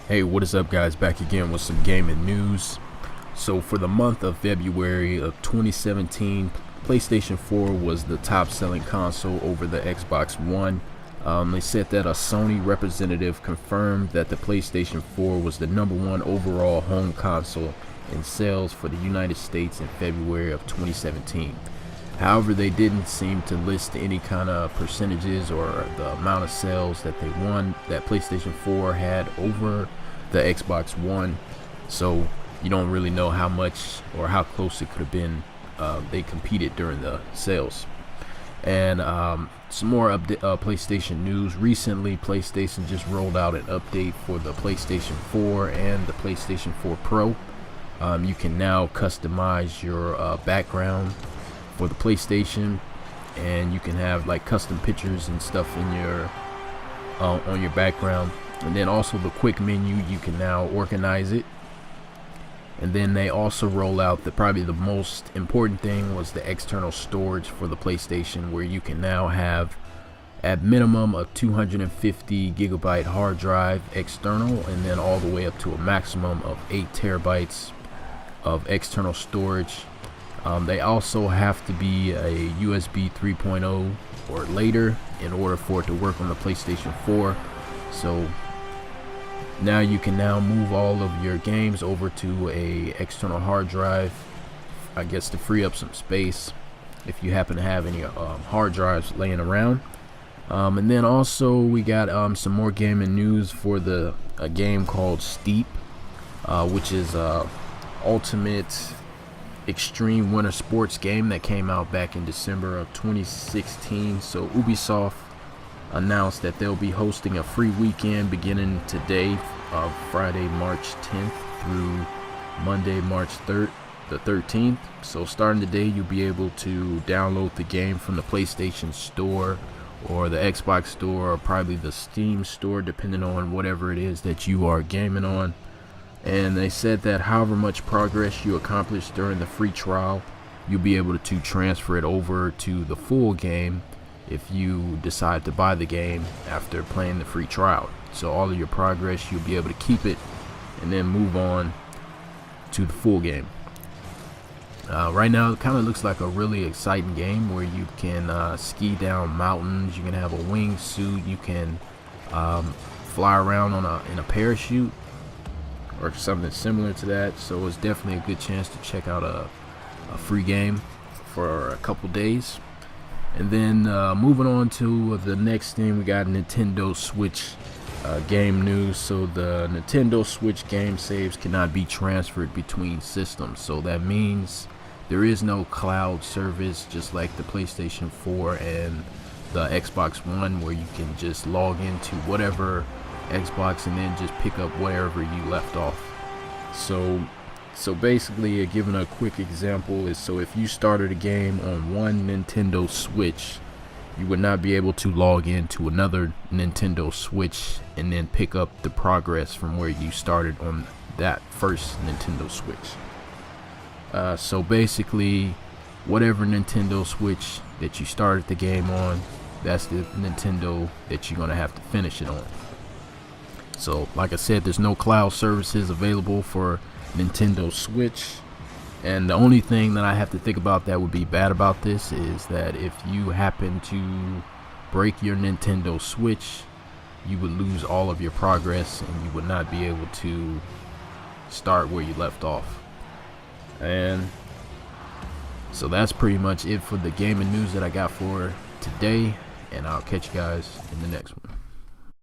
Hey, what is up, guys? Back again with some gaming news. So for the month of February of 2017, PlayStation 4 was the top selling console over the Xbox One. They said that a Sony representative confirmed that the PlayStation 4 was the #1 overall home console in sales for the United States in February of 2017. However, they didn't seem to list any kind of percentages or the amount of sales that PlayStation 4 had over the Xbox One. So you don't really know how much or how close it could have been. They competed during the sales. And some more PlayStation news. Recently, PlayStation just rolled out an update for the PlayStation 4 and the PlayStation 4 Pro. You can now customize your background for the PlayStation, and you can have like custom pictures and stuff in your on your background. And then also the quick menu, you can now organize it. And then they also roll out probably the most important thing was the external storage for the PlayStation, where you can now have at minimum a 250 gigabyte hard drive external, and then all the way up to a maximum of 8 terabytes of external storage. They also have to be a USB 3.0 or later in order for it to work on the PlayStation 4. So now you can move all of your games over to a external hard drive, I guess, to free up some space if you happen to have any hard drives laying around. And then also we got some more gaming news for a game called Steep, which is ultimate extreme winter sports game that came out back in December of 2016. So Ubisoft announced that they'll be hosting a free weekend beginning today, Friday March 10th through Monday March 13th. So starting today, you'll be able to download the game from the PlayStation Store or the Xbox Store, or probably the Steam Store, depending on whatever it is that you are gaming on. And they said that however much progress you accomplish during the free trial, you'll be able to transfer it over to the full game if you decide to buy the game after playing the free trial. So all of your progress, you'll be able to keep it and then move on to the full game. Right now it kind of looks like a really exciting game where you can ski down mountains, you can have a wingsuit, you can fly around in a parachute or something similar to that. So it's definitely a good chance to check out a free game for a couple days. And then moving on to the next thing, we got Nintendo Switch game news. So the Nintendo Switch game saves cannot be transferred between systems. So that means there is no cloud service, just like the PlayStation 4 and the Xbox One, where you can just log into whatever Xbox and then just pick up wherever you left off. So basically, giving a quick example is, so if you started a game on one Nintendo Switch, you would not be able to log into another Nintendo Switch and then pick up the progress from where you started on that first Nintendo Switch. So basically, whatever Nintendo Switch that you started the game on, that's the Nintendo that you're gonna have to finish it on. So like I said, there's no cloud services available for Nintendo Switch. And the only thing that I have to think about that would be bad about this is that if you happen to break your Nintendo Switch, you would lose all of your progress and you would not be able to start where you left off. And so that's pretty much it for the gaming news that I got for today, and I'll catch you guys in the next one.